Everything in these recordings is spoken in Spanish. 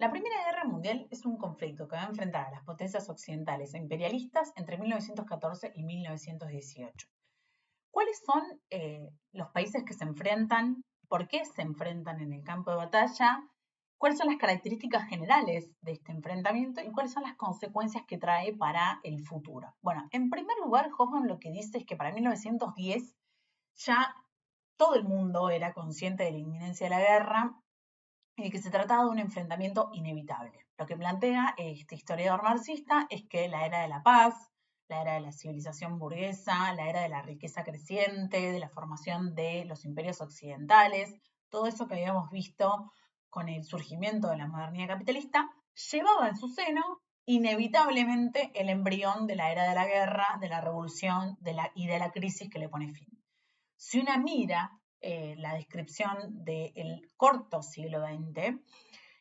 La Primera Guerra Mundial es un conflicto que va a enfrentar a las potencias occidentales e imperialistas entre 1914 y 1918. ¿Cuáles son los países que se enfrentan? ¿Por qué se enfrentan en el campo de batalla? ¿Cuáles son las características generales de este enfrentamiento y cuáles son las consecuencias que trae para el futuro? Bueno, en primer lugar, Hoffman lo que dice es que para 1910 ya todo el mundo era consciente de la inminencia de la guerra y de que se trataba de un enfrentamiento inevitable. Lo que plantea este historiador marxista es que la era de la paz, la era de la civilización burguesa, la era de la riqueza creciente, de la formación de los imperios occidentales, todo eso que habíamos visto con el surgimiento de la modernidad capitalista, llevaba en su seno inevitablemente el embrión de la era de la guerra, de la revolución y de la crisis que le pone fin. Si una mira la descripción del corto siglo XX,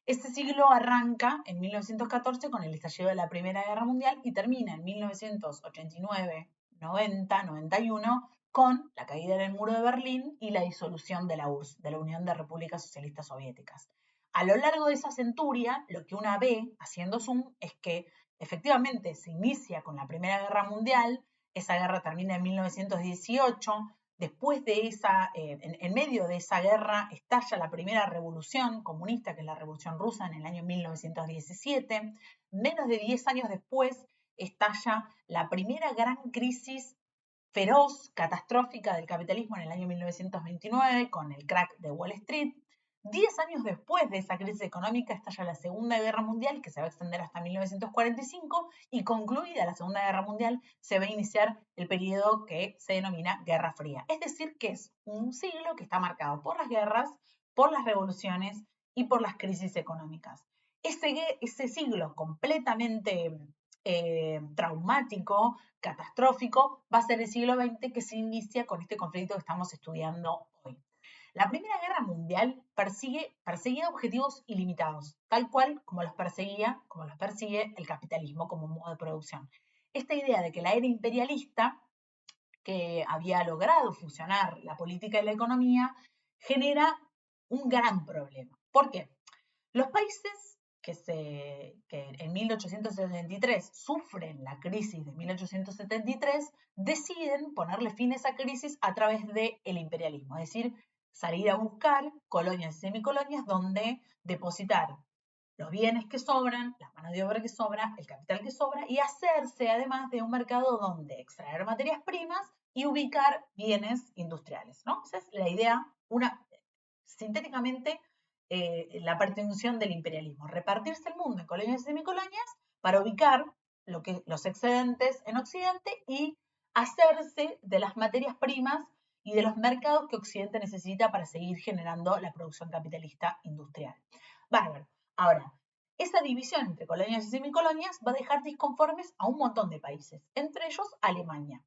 este siglo arranca en 1914 con el estallido de la Primera Guerra Mundial y termina en 1989, 90, 91 con la caída del muro de Berlín y la disolución de la URSS, de la Unión de Repúblicas Socialistas Soviéticas. A lo largo de esa centuria, lo que una ve haciendo zoom es que efectivamente se inicia con la Primera Guerra Mundial, esa guerra termina en 1918, después de en medio de esa guerra, estalla la primera revolución comunista, que es la Revolución Rusa, en el año 1917. Menos de 10 años después, estalla la primera gran crisis feroz, catastrófica del capitalismo en el año 1929, con el crack de Wall Street. 10 años después de esa crisis económica estalla la Segunda Guerra Mundial, que se va a extender hasta 1945, y concluida la Segunda Guerra Mundial se va a iniciar el periodo que se denomina Guerra Fría. Es decir, que es un siglo que está marcado por las guerras, por las revoluciones y por las crisis económicas. Ese siglo completamente traumático, catastrófico, va a ser el siglo XX que se inicia con este conflicto que estamos estudiando hoy. La Primera Guerra Mundial perseguía objetivos ilimitados, tal cual como los persigue el capitalismo como modo de producción. Esta idea de que la era imperialista, que había logrado fusionar la política y la economía, genera un gran problema. ¿Por qué? Los países que en 1873 sufren la crisis de 1873 deciden ponerle fin a esa crisis a través del imperialismo, es decir, salir a buscar colonias y semicolonias donde depositar los bienes que sobran, la mano de obra que sobra, el capital que sobra y hacerse además de un mercado donde extraer materias primas y ubicar bienes industriales, ¿no? Esa es la idea, sintéticamente, la pretensión del imperialismo, repartirse el mundo en colonias y semicolonias para ubicar los excedentes en Occidente y hacerse de las materias primas y de los mercados que Occidente necesita para seguir generando la producción capitalista industrial. Bárbaro. Ahora, esa división entre colonias y semicolonias va a dejar disconformes a un montón de países, entre ellos Alemania.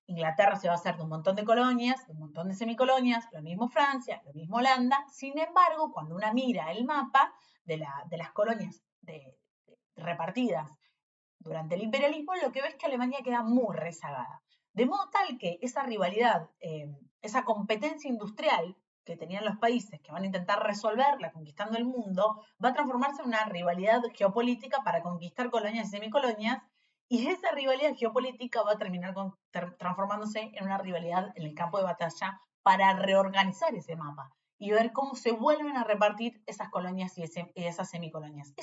Inglaterra se va a hacer de un montón de colonias, de un montón de semicolonias, lo mismo Francia, lo mismo Holanda. Sin embargo, cuando una mira el mapa de las colonias repartidas durante el imperialismo, lo que ve es que Alemania queda muy rezagada. De modo tal que esa rivalidad, esa competencia industrial que tenían los países que van a intentar resolverla conquistando el mundo, va a transformarse en una rivalidad geopolítica para conquistar colonias y semicolonias, y esa rivalidad geopolítica va a terminar transformándose en una rivalidad en el campo de batalla para reorganizar ese mapa y ver cómo se vuelven a repartir esas colonias y esas semicolonias.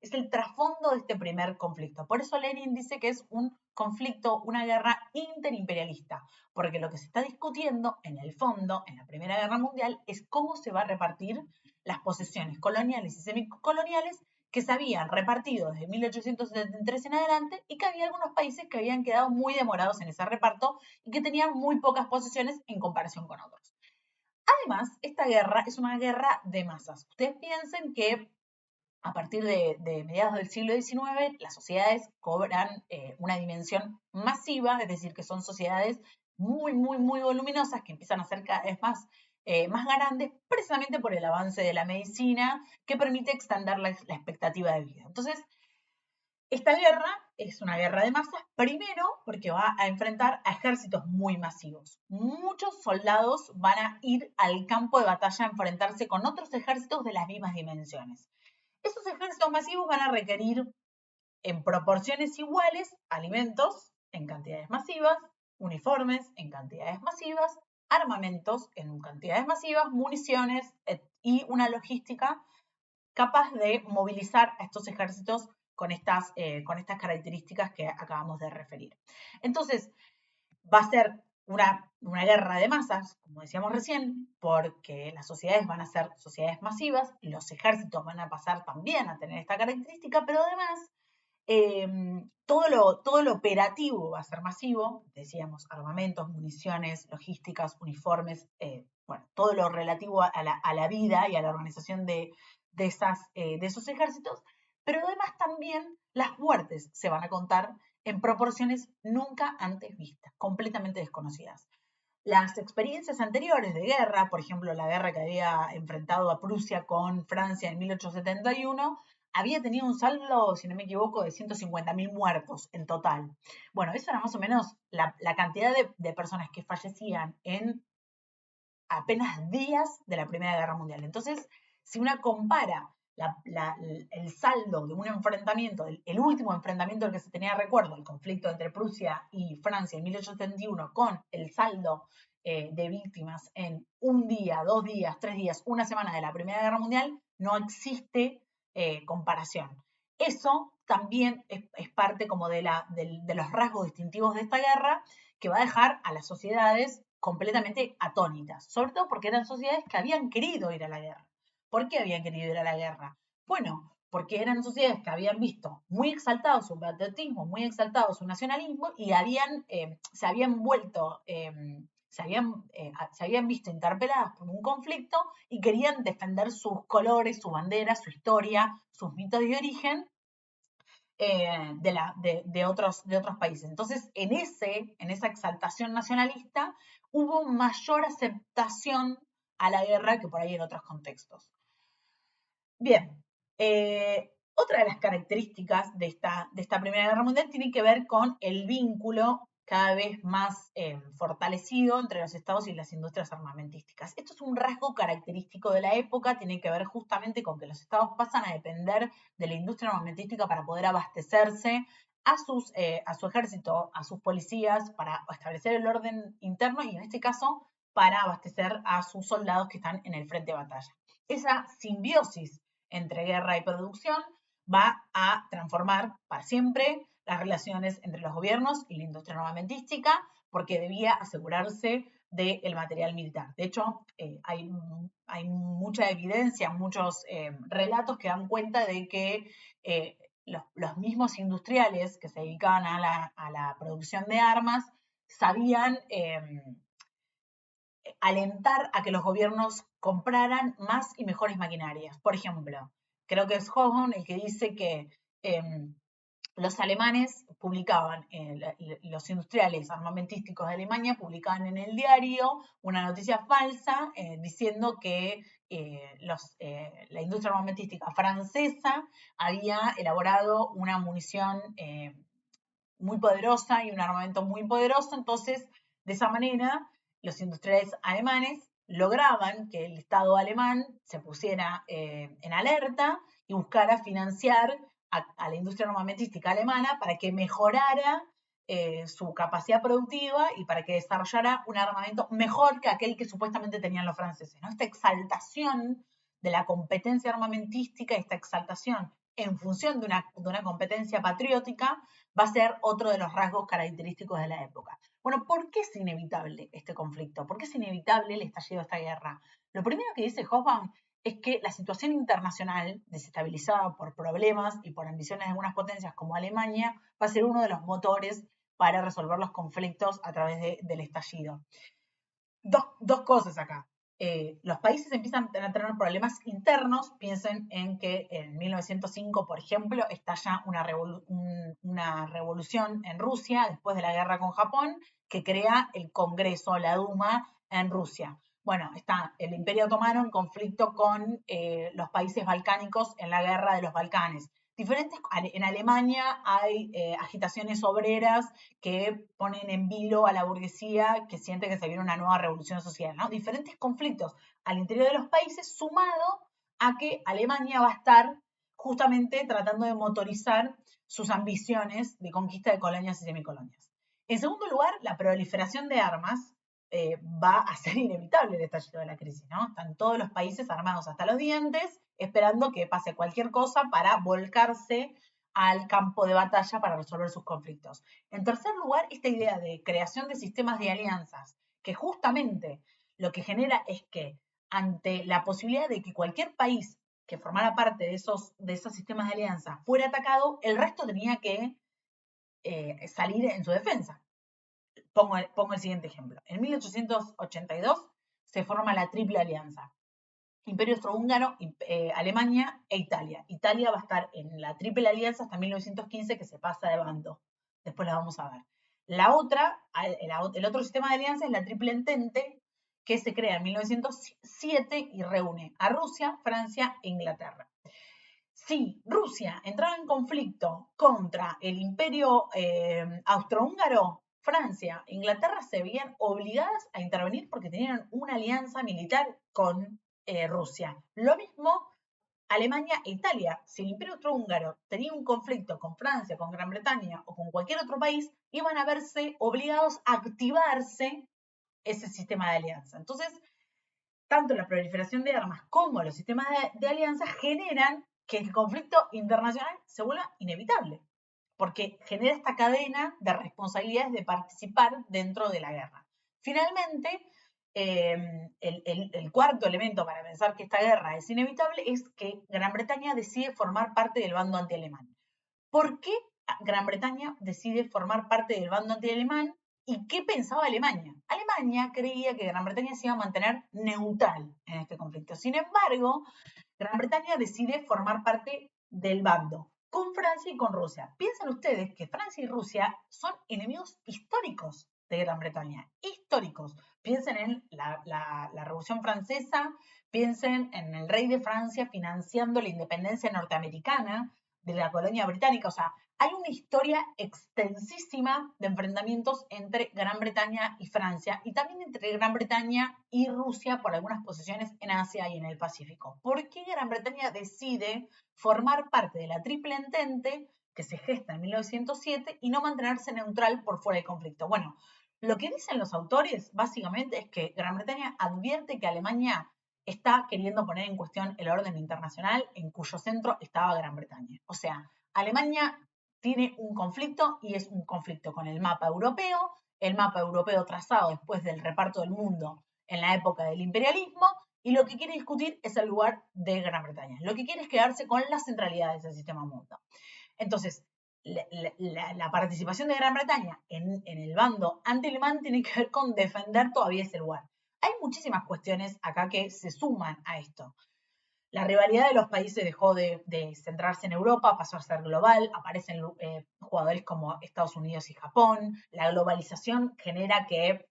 Es el trasfondo de este primer conflicto. Por eso Lenin dice que es un conflicto, una guerra interimperialista, porque lo que se está discutiendo en el fondo, en la Primera Guerra Mundial, es cómo se va a repartir las posesiones coloniales y semicoloniales que se habían repartido desde 1873 en adelante y que había algunos países que habían quedado muy demorados en ese reparto y que tenían muy pocas posesiones en comparación con otros. Además, esta guerra es una guerra de masas. Ustedes piensen que a partir de mediados del siglo XIX, las sociedades cobran una dimensión masiva, es decir, que son sociedades muy, muy, muy voluminosas que empiezan a ser cada vez más grandes, precisamente por el avance de la medicina que permite extender la expectativa de vida. Entonces, esta guerra es una guerra de masas, primero porque va a enfrentar a ejércitos muy masivos. Muchos soldados van a ir al campo de batalla a enfrentarse con otros ejércitos de las mismas dimensiones. Esos ejércitos masivos van a requerir en proporciones iguales alimentos en cantidades masivas, uniformes en cantidades masivas, armamentos en cantidades masivas, municiones y una logística capaz de movilizar a estos ejércitos con estas características que acabamos de referir. Entonces, va a ser una guerra de masas, como decíamos recién, porque las sociedades van a ser sociedades masivas, los ejércitos van a pasar también a tener esta característica, pero además todo lo operativo va a ser masivo, decíamos, armamentos, municiones, logísticas, uniformes, bueno, todo lo relativo a la vida y a la organización de esos ejércitos, pero además también las muertes se van a contar en proporciones nunca antes vistas, completamente desconocidas. Las experiencias anteriores de guerra, por ejemplo, la guerra que había enfrentado a Prusia con Francia en 1871, había tenido un saldo, si no me equivoco, de 150.000 muertos en total. Bueno, eso era más o menos la cantidad de personas que fallecían en apenas días de la Primera Guerra Mundial. Entonces, si una compara el saldo de un enfrentamiento, el último enfrentamiento del que se tenía recuerdo, el conflicto entre Prusia y Francia en 1871, con el saldo de víctimas en un día, 2 días, 3 días, una semana de la Primera Guerra Mundial, no existe comparación. Eso también es parte como de los rasgos distintivos de esta guerra, que va a dejar a las sociedades completamente atónitas, sobre todo porque eran sociedades que habían querido ir a la guerra. ¿Por qué habían querido ir a la guerra? Bueno, porque eran sociedades que habían visto muy exaltado su patriotismo, muy exaltado su nacionalismo y se habían vuelto, se habían visto interpeladas por un conflicto y querían defender sus colores, su bandera, su historia, sus mitos de origen de otros países. Entonces, en esa exaltación nacionalista hubo mayor aceptación a la guerra que por ahí en otros contextos. Bien, otra de las características de esta Primera Guerra Mundial tiene que ver con el vínculo cada vez más fortalecido entre los estados y las industrias armamentísticas. Esto es un rasgo característico de la época, tiene que ver justamente con que los estados pasan a depender de la industria armamentística para poder abastecerse a su ejército, a sus policías, para establecer el orden interno y en este caso para abastecer a sus soldados que están en el frente de batalla. Esa simbiosis entre guerra y producción va a transformar para siempre las relaciones entre los gobiernos y la industria armamentística porque debía asegurarse del material militar. De hecho, hay mucha evidencia, muchos relatos que dan cuenta de que los mismos industriales que se dedicaban a la producción de armas sabían alentar a que los gobiernos compraran más y mejores maquinarias. Por ejemplo, creo que es Hogan el que dice que los alemanes publicaban, los industriales armamentísticos de Alemania publicaban en el diario una noticia falsa diciendo que la industria armamentística francesa había elaborado una munición muy poderosa y un armamento muy poderoso, entonces de esa manera los industriales alemanes lograban que el Estado alemán se pusiera en alerta y buscara financiar a la industria armamentística alemana para que mejorara su capacidad productiva y para que desarrollara un armamento mejor que aquel que supuestamente tenían los franceses, ¿no? Esta exaltación de la competencia armamentística, esta exaltación en función de una competencia patriótica, va a ser otro de los rasgos característicos de la época. Bueno, ¿por qué es inevitable este conflicto? ¿Por qué es inevitable el estallido de esta guerra? Lo primero que dice Hoffman es que la situación internacional, desestabilizada por problemas y por ambiciones de algunas potencias como Alemania, va a ser uno de los motores para resolver los conflictos a través del estallido. Dos cosas acá. Los países empiezan a tener problemas internos. Piensen en que en 1905, por ejemplo, estalla una revolución en Rusia después de la guerra con Japón que crea el Congreso, la Duma, en Rusia. Bueno, está el Imperio Otomano en conflicto con los países balcánicos en la guerra de los Balcanes. En Alemania hay agitaciones obreras que ponen en vilo a la burguesía que siente que se viene una nueva revolución social, ¿no? Diferentes conflictos al interior de los países sumado a que Alemania va a estar justamente tratando de motorizar sus ambiciones de conquista de colonias y semicolonias. En segundo lugar, la proliferación de armas va a ser inevitable el estallido de la crisis, ¿no? Están todos los países armados hasta los dientes, esperando que pase cualquier cosa para volcarse al campo de batalla para resolver sus conflictos. En tercer lugar, esta idea de creación de sistemas de alianzas, que justamente lo que genera es que ante la posibilidad de que cualquier país que formara parte de esos sistemas de alianza fuera atacado, el resto tenía que salir en su defensa. Pongo el siguiente ejemplo. En 1882 se forma la Triple Alianza. Imperio Austrohúngaro, Alemania e Italia. Italia va a estar en la Triple Alianza hasta 1915, que se pasa de bando. Después la vamos a ver. La otra, el otro sistema de alianza es la Triple Entente, que se crea en 1907 y reúne a Rusia, Francia e Inglaterra. Si Rusia entraba en conflicto contra el Imperio Austrohúngaro, Francia e Inglaterra se veían obligadas a intervenir porque tenían una alianza militar con Rusia. Lo mismo Alemania e Italia. Si el Imperio Austrohúngaro tenía un conflicto con Francia, con Gran Bretaña o con cualquier otro país, iban a verse obligados a activarse ese sistema de alianza. Entonces, tanto la proliferación de armas como los sistemas de alianza generan que el conflicto internacional se vuelva inevitable, porque genera esta cadena de responsabilidades de participar dentro de la guerra. Finalmente, el cuarto elemento para pensar que esta guerra es inevitable es que Gran Bretaña decide formar parte del bando antialemán. ¿Por qué Gran Bretaña decide formar parte del bando antialemán? ¿Y qué pensaba Alemania? Alemania creía que Gran Bretaña se iba a mantener neutral en este conflicto. Sin embargo, Gran Bretaña decide formar parte del bando con Francia y con Rusia. Piensen ustedes que Francia y Rusia son enemigos históricos de Gran Bretaña, históricos. Piensen en la Revolución Francesa, piensen en el rey de Francia financiando la independencia norteamericana de la colonia británica. O sea, hay una historia extensísima de enfrentamientos entre Gran Bretaña y Francia y también entre Gran Bretaña y Rusia por algunas posiciones en Asia y en el Pacífico. ¿Por qué Gran Bretaña decide formar parte de la Triple Entente que se gesta en 1907 y no mantenerse neutral por fuera del conflicto? Bueno, lo que dicen los autores básicamente es que Gran Bretaña advierte que Alemania está queriendo poner en cuestión el orden internacional en cuyo centro estaba Gran Bretaña. O sea, Alemania tiene un conflicto y es un conflicto con el mapa europeo trazado después del reparto del mundo en la época del imperialismo, y lo que quiere discutir es el lugar de Gran Bretaña. Lo que quiere es quedarse con las centralidades del sistema mundo. Entonces, la participación de Gran Bretaña en el bando anti-alemán tiene que ver con defender todavía ese lugar. Hay muchísimas cuestiones acá que se suman a esto. La rivalidad de los países dejó de centrarse en Europa, pasó a ser global, aparecen jugadores como Estados Unidos y Japón, la globalización genera que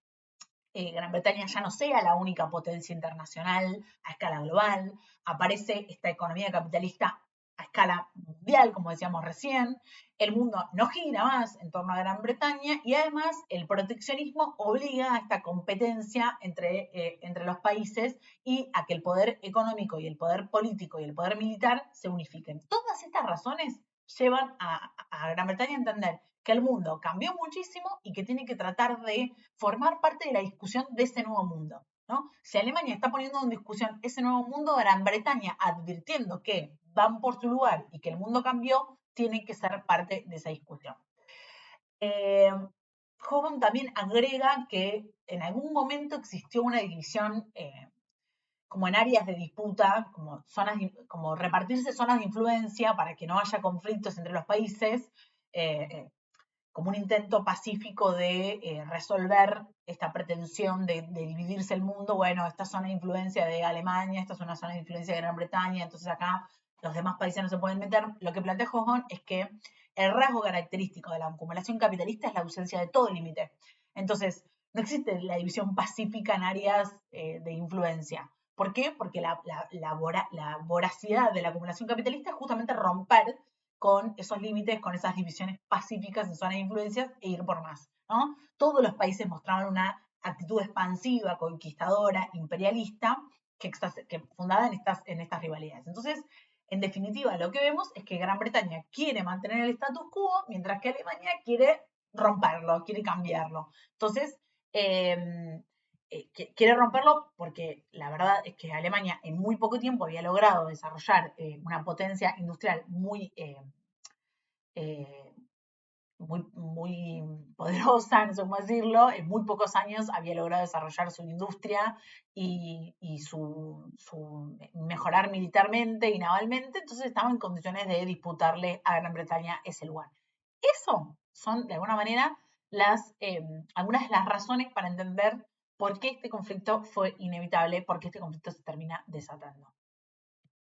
Gran Bretaña ya no sea la única potencia internacional a escala global, aparece esta economía capitalista a escala mundial, como decíamos recién, el mundo no gira más en torno a Gran Bretaña y además el proteccionismo obliga a esta competencia entre los países y a que el poder económico y el poder político y el poder militar se unifiquen. Todas estas razones llevan a Gran Bretaña a entender que el mundo cambió muchísimo y que tiene que tratar de formar parte de la discusión de ese nuevo mundo, ¿no? Si Alemania está poniendo en discusión ese nuevo mundo, Gran Bretaña, advirtiendo que van por su lugar y que el mundo cambió, tiene que ser parte de esa discusión. Hogan también agrega que en algún momento existió una división como en áreas de disputa, como repartirse zonas de influencia para que no haya conflictos entre los países, como un intento pacífico de resolver esta pretensión de dividirse el mundo. Bueno, esta zona de influencia de Alemania, esta es una zona de influencia de Gran Bretaña, entonces acá los demás países no se pueden meter. Lo que plantea Hogan es que el rasgo característico de la acumulación capitalista es la ausencia de todo límite. Entonces, no existe la división pacífica en áreas de influencia. ¿Por qué? Porque la voracidad de la acumulación capitalista es justamente romper con esos límites, con esas divisiones pacíficas en zonas de influencias e ir por más, ¿no? Todos los países mostraban una actitud expansiva, conquistadora, imperialista, que fundada en estas rivalidades. Entonces, En definitiva, lo que vemos es que Gran Bretaña quiere mantener el status quo, mientras que Alemania quiere romperlo, quiere cambiarlo. Entonces, quiere romperlo porque la verdad es que Alemania en muy poco tiempo había logrado desarrollar una potencia industrial eh, muy poderosa, no sé cómo decirlo, en muy pocos años había logrado desarrollar su industria y su mejorar militarmente y navalmente, entonces estaba en condiciones de disputarle a Gran Bretaña ese lugar. Eso son, de alguna manera, algunas de las razones para entender por qué este conflicto fue inevitable, por qué este conflicto se termina desatando.